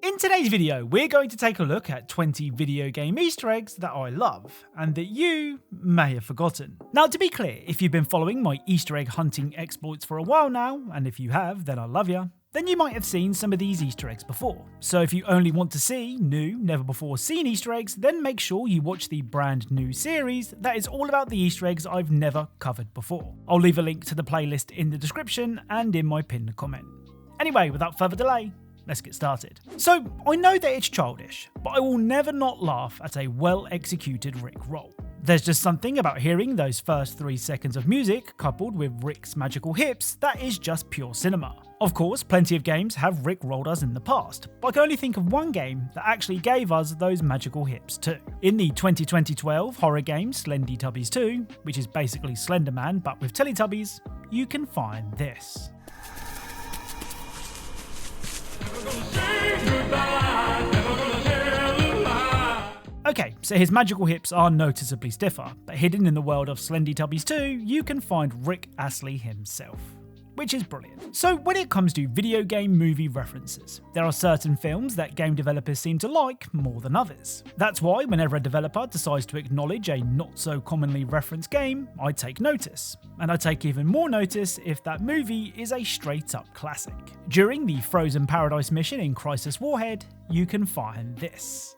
In today's video, we're going to take a look at 20 video game Easter eggs that I love, and that you may have forgotten. Now, to be clear, if you've been following my Easter egg hunting exploits for a while now, and if you have, then I love you, then you might have seen some of these Easter eggs before. So if you only want to see new, never before seen Easter eggs, then make sure you watch the brand new series that is all about the Easter eggs I've never covered before. I'll leave a link to the playlist in the description and in my pinned comment. Anyway, without further delay, let's get started. So, I know that it's childish, but I will never not laugh at a well-executed Rick roll. There's just something about hearing those first 3 seconds of music coupled with Rick's magical hips that is just pure cinema. Of course, plenty of games have Rick rolled us in the past, but I can only think of one game that actually gave us those magical hips too. In the 2012 horror game Slendytubbies 2, which is basically Slenderman but with Teletubbies, you can find this. Okay, so his magical hips are noticeably stiffer, but hidden in the world of Slendytubbies 2, you can find Rick Astley himself, which is brilliant. So when it comes to video game movie references, there are certain films that game developers seem to like more than others. That's why whenever a developer decides to acknowledge a not so commonly referenced game, I take notice. And I take even more notice if that movie is a straight up classic. During the Frozen Paradise mission in Crysis Warhead, you can find this.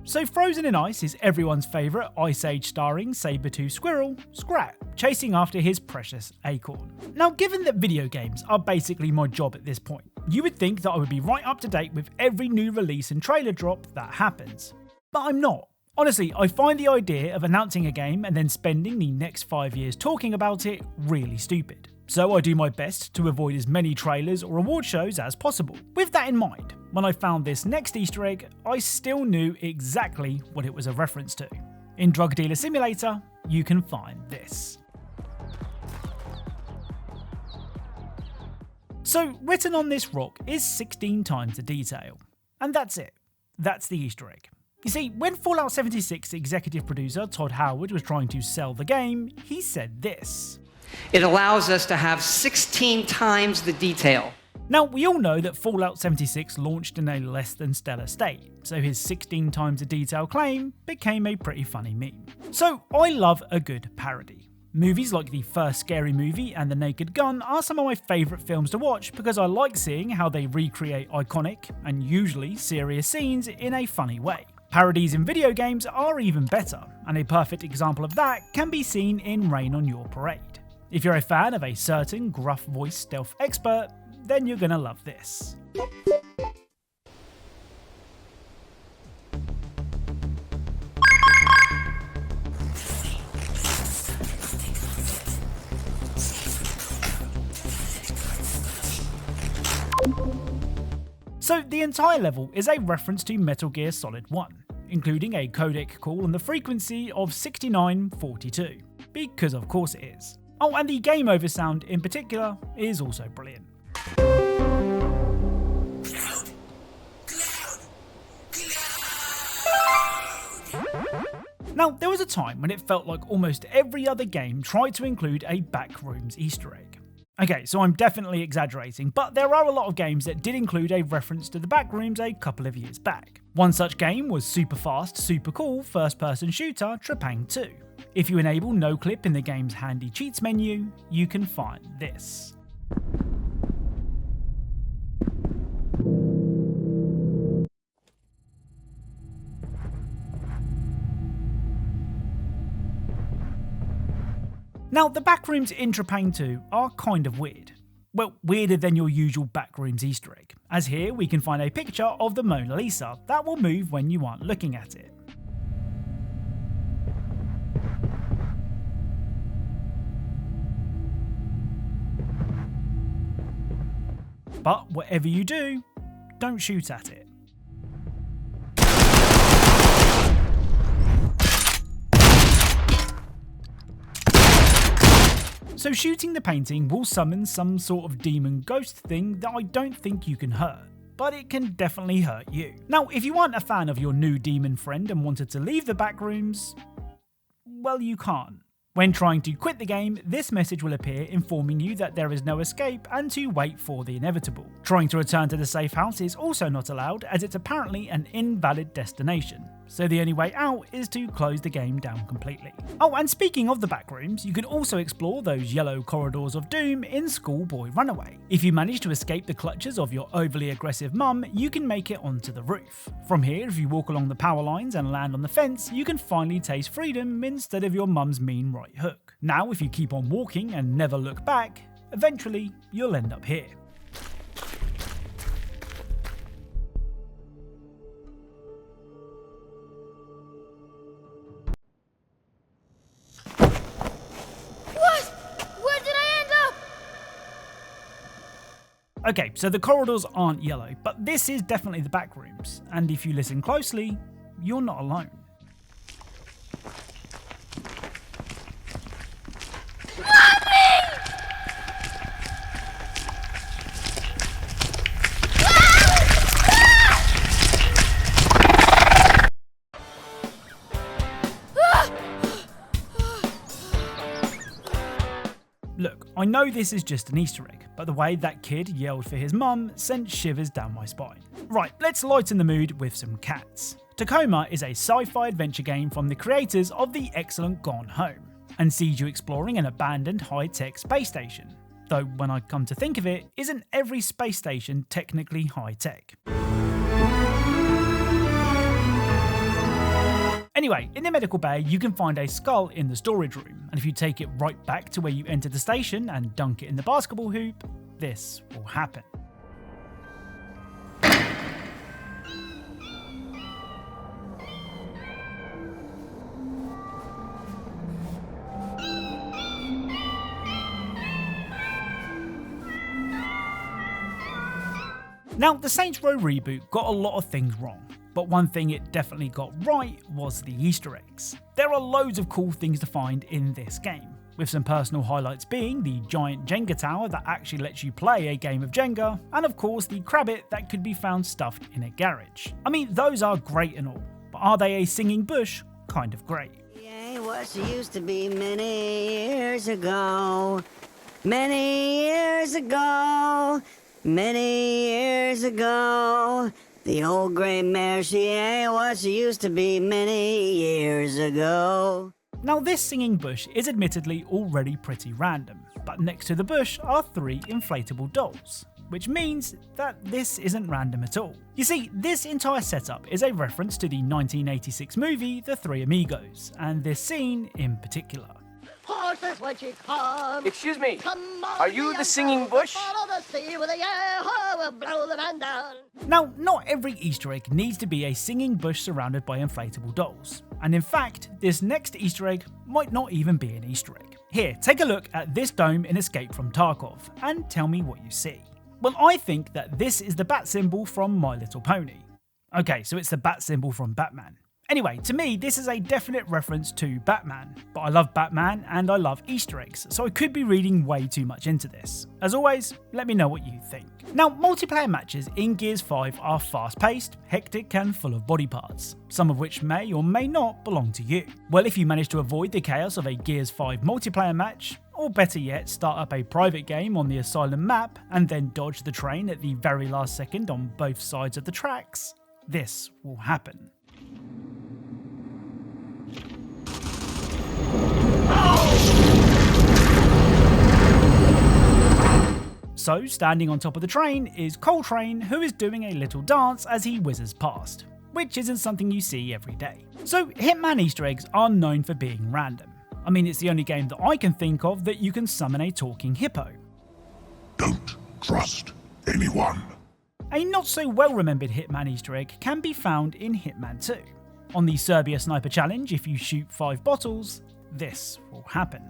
So Frozen in Ice is everyone's favourite Ice Age starring saber-toothed squirrel, Scrat, chasing after his precious acorn. Now, given that video games are basically my job at this point, you would think that I would be right up to date with every new release and trailer drop that happens. But I'm not. Honestly, I find the idea of announcing a game and then spending the next 5 years talking about it really stupid. So I do my best to avoid as many trailers or award shows as possible. With that in mind, when I found this next Easter egg, I still knew exactly what it was a reference to. In Drug Dealer Simulator, you can find this. So written on this rock is 16 times the detail. And that's it. That's the Easter egg. You see, when Fallout 76 executive producer Todd Howard was trying to sell the game, he said this. It allows us to have 16 times the detail. Now, we all know that Fallout 76 launched in a less than stellar state, so his 16 times the detail claim became a pretty funny meme. So, I love a good parody. Movies like the first Scary Movie and The Naked Gun are some of my favourite films to watch because I like seeing how they recreate iconic, and usually serious scenes in a funny way. Parodies in video games are even better, and a perfect example of that can be seen in Rain on Your Parade. If you're a fan of a certain gruff voice stealth expert, then you're gonna love this. So the entire level is a reference to Metal Gear Solid 1, including a codec call on the frequency of 6942, because of course it is. Oh, and the game over sound in particular is also brilliant. Now, there was a time when it felt like almost every other game tried to include a Backrooms Easter egg. Okay, so I'm definitely exaggerating, but there are a lot of games that did include a reference to the Backrooms a couple of years back. One such game was super fast, super cool first-person shooter Trepang 2. If you enable no clip in the game's handy cheats menu, you can find this. Now, the Backrooms in Trepang 2 are kind of weird. Well, weirder than your usual Backrooms Easter egg, as here we can find a picture of the Mona Lisa that will move when you aren't looking at it. But whatever you do, don't shoot at it. So shooting the painting will summon some sort of demon ghost thing that I don't think you can hurt, but it can definitely hurt you. Now, if you aren't a fan of your new demon friend and wanted to leave the Backrooms, well, you can't. When trying to quit the game, this message will appear informing you that there is no escape and to wait for the inevitable. Trying to return to the safe house is also not allowed, as it's apparently an invalid destination, so the only way out is to close the game down completely. Oh, and speaking of the back rooms, you can also explore those yellow corridors of doom in Schoolboy Runaway. If you manage to escape the clutches of your overly aggressive mum, you can make it onto the roof. From here, if you walk along the power lines and land on the fence, you can finally taste freedom instead of your mum's mean right hook. Now, if you keep on walking and never look back, eventually you'll end up here. Okay, so the corridors aren't yellow, but this is definitely the back rooms, and if you listen closely, you're not alone. Look, I know this is just an Easter egg, but the way that kid yelled for his mum sent shivers down my spine. Right, let's lighten the mood with some cats. Tacoma is a sci-fi adventure game from the creators of the Eggcellent Gone Home, and sees you exploring an abandoned high-tech space station. Though when I come to think of it, isn't every space station technically high-tech? Anyway, in the medical bay, you can find a skull in the storage room, and if you take it right back to where you entered the station and dunk it in the basketball hoop, this will happen. Now, the Saints Row reboot got a lot of things wrong, but one thing it definitely got right was the Easter eggs. There are loads of cool things to find in this game, with some personal highlights being the giant Jenga tower that actually lets you play a game of Jenga, and of course the Crabbit that could be found stuffed in a garage. I mean, those are great and all, but are they a singing bush kind of great? Yeah, what she used to be many years ago. Many years ago. Many years ago. The old gray mare, she ain't what she used to be many years ago. Now, this singing bush is admittedly already pretty random, but next to the bush are 3 inflatable dolls, which means that this isn't random at all. You see, this entire setup is a reference to the 1986 movie The Three Amigos, and this scene in particular. Horses when she comes. Excuse me, Come on, are you the singing bush? Follow the sea with a yeah, we'll blow the man down. Now, not every Easter egg needs to be a singing bush surrounded by inflatable dolls, and in fact, this next Easter egg might not even be an Easter egg. Here, take a look at this dome in Escape from Tarkov, and tell me what you see. Well, I think that this is the bat symbol from My Little Pony. Okay, so it's the bat symbol from Batman. Anyway, to me, this is a definite reference to Batman, but I love Batman and I love Easter eggs, so I could be reading way too much into this. As always, let me know what you think. Now, multiplayer matches in Gears 5 are fast-paced, hectic and full of body parts, some of which may or may not belong to you. Well, if you manage to avoid the chaos of a Gears 5 multiplayer match, or better yet, start up a private game on the Asylum map and then dodge the train at the very last second on both sides of the tracks, this will happen. So, standing on top of the train is Coltrane, who is doing a little dance as he whizzes past, which isn't something you see every day. So, Hitman Easter eggs are known for being random. I mean, it's the only game that I can think of that you can summon a talking hippo. Don't trust anyone. A not so well remembered Hitman Easter egg can be found in Hitman 2. On the Serbia Sniper Challenge, if you shoot 5 bottles, this will happen.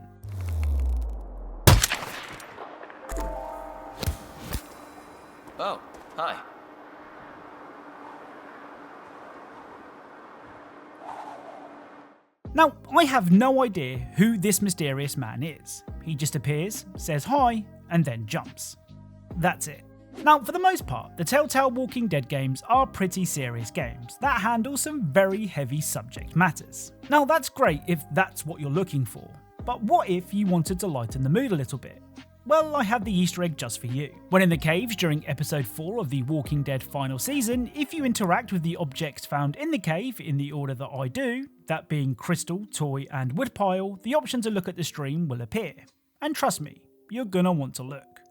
Oh, hi. Now, I have no idea who this mysterious man is. He just appears, says hi, and then jumps. That's it. Now, for the most part, the Telltale Walking Dead games are pretty serious games that handle some very heavy subject matters. Now, that's great if that's what you're looking for, But what if you wanted to lighten the mood a little bit? Well, I have the Easter egg just for you. When in the caves during episode 4 of the Walking Dead final season, if you interact with the objects found in the cave in the order that I do, that being crystal, toy and woodpile, the option to look at the stream will appear. And trust me, you're gonna want to look.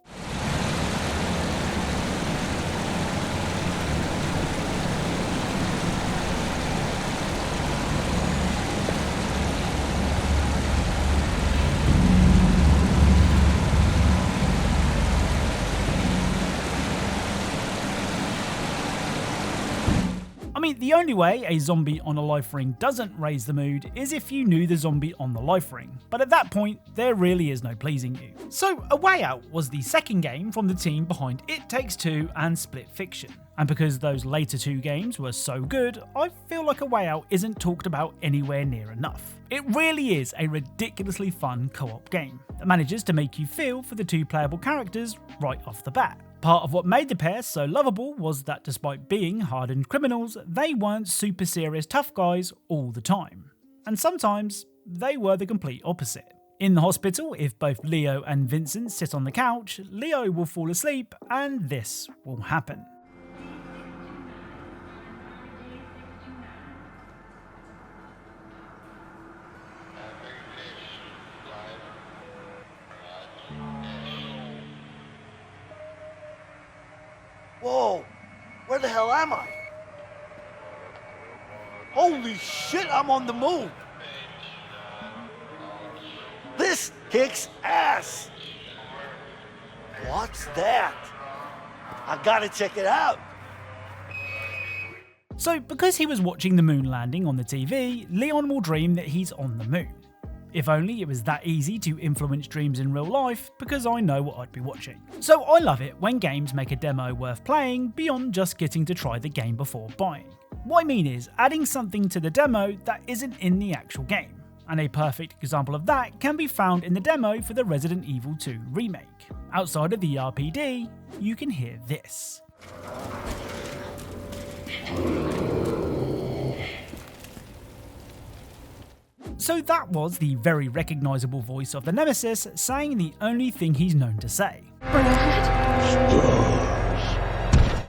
I mean, the only way a zombie on a life ring doesn't raise the mood is if you knew the zombie on the life ring, but at that point, there really is no pleasing you. So, A Way Out was the second game from the team behind It Takes Two and Split Fiction. And because those later two games were so good, I feel like A Way Out isn't talked about anywhere near enough. It really is a ridiculously fun co-op game that manages to make you feel for the two playable characters right off the bat. Part of what made the pair so lovable was that despite being hardened criminals, they weren't super serious tough guys all the time. And sometimes, they were the complete opposite. In the hospital, if both Leo and Vincent sit on the couch, Leo will fall asleep and this will happen. Whoa, where the hell am I? Holy shit, I'm on the moon! This kicks ass! What's that? I gotta check it out! So, because he was watching the moon landing on the TV, Leon will dream that he's on the moon. If only it was that easy to influence dreams in real life, because I know what I'd be watching. So I love it when games make a demo worth playing beyond just getting to try the game before buying. What I mean is adding something to the demo that isn't in the actual game. And a perfect example of that can be found in the demo for the Resident Evil 2 remake. Outside of the RPD, you can hear this. So that was the very recognisable voice of the Nemesis saying the only thing he's known to say.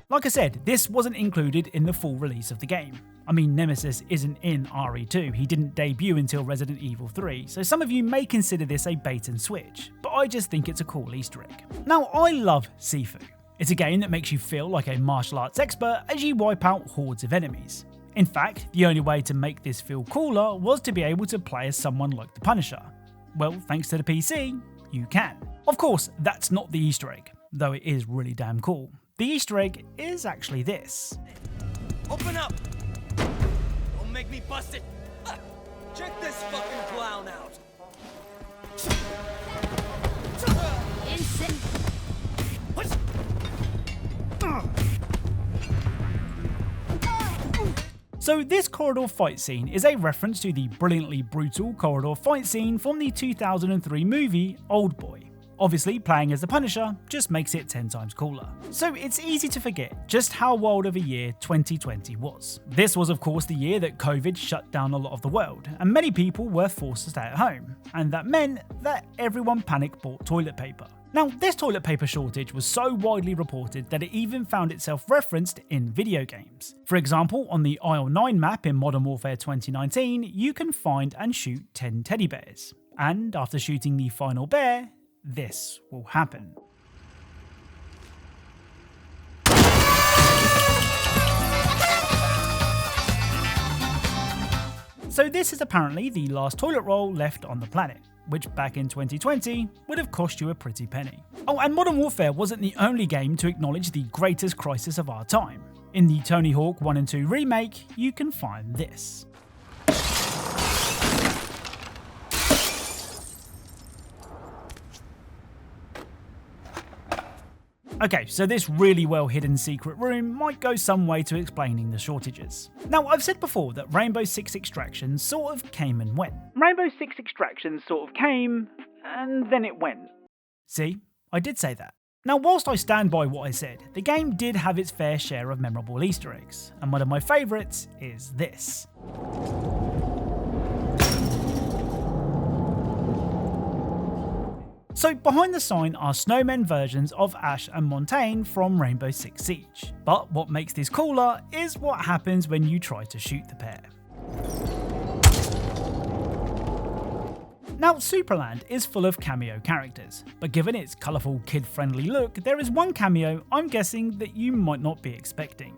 Like I said, this wasn't included in the full release of the game. I mean, Nemesis isn't in RE2, he didn't debut until Resident Evil 3, so some of you may consider this a bait and switch, but I just think it's a cool Easter egg. Now, I love Sifu. It's a game that makes you feel like a martial arts expert as you wipe out hordes of enemies. In fact, the only way to make this feel cooler was to be able to play as someone like the Punisher. Well, thanks to the PC, you can. Of course, that's not the Easter egg, though it is really damn cool. The Easter egg is actually this. Open up! Don't make me bust it! Check this fucking clown out! So this corridor fight scene is a reference to the brilliantly brutal corridor fight scene from the 2003 movie Oldboy. Obviously, playing as the Punisher just makes it 10 times cooler. So it's easy to forget just how wild of a year 2020 was. This was of course the year that COVID shut down a lot of the world, and many people were forced to stay at home, and that meant that everyone panic bought toilet paper. Now, this toilet paper shortage was so widely reported that it even found itself referenced in video games. For example, on the Isle 9 map in Modern Warfare 2019, you can find and shoot 10 teddy bears. And after shooting the final bear, this will happen. So this is apparently the last toilet roll left on the planet, which back in 2020 would have cost you a pretty penny. Oh, and Modern Warfare wasn't the only game to acknowledge the greatest crisis of our time. In the Tony Hawk 1 and 2 remake, you can find this. Okay, so this really well hidden secret room might go some way to explaining the shortages. Now, I've said before that Rainbow Six Extraction sort of came and went. Rainbow Six Extraction sort of came, and then it went. See, I did say that. Now, whilst I stand by what I said, the game did have its fair share of memorable Easter eggs, and one of my favourites is this. So behind the sign are snowmen versions of Ash and Montaigne from Rainbow Six Siege. But what makes this cooler is what happens when you try to shoot the pair. Now, Supraland is full of cameo characters, but given its colourful kid-friendly look, there is one cameo I'm guessing that you might not be expecting.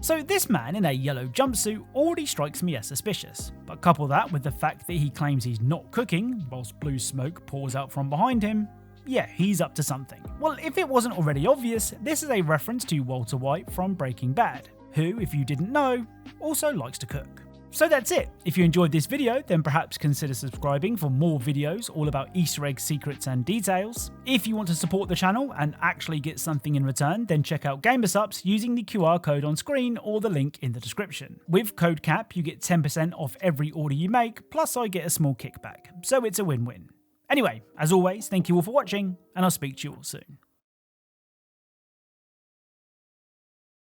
So this man in a yellow jumpsuit already strikes me as suspicious, but couple that with the fact that he claims he's not cooking whilst blue smoke pours out from behind him, yeah, he's up to something. Well, if it wasn't already obvious, this is a reference to Walter White from Breaking Bad, who, if you didn't know, also likes to cook. So that's it. If you enjoyed this video, then perhaps consider subscribing for more videos all about Easter egg secrets and details. If you want to support the channel and actually get something in return, then check out Gamersupps using the QR code on screen or the link in the description. With code CAP, you get 10% off every order you make, plus I get a small kickback, so it's a win-win. Anyway, as always, thank you all for watching, and I'll speak to you all soon.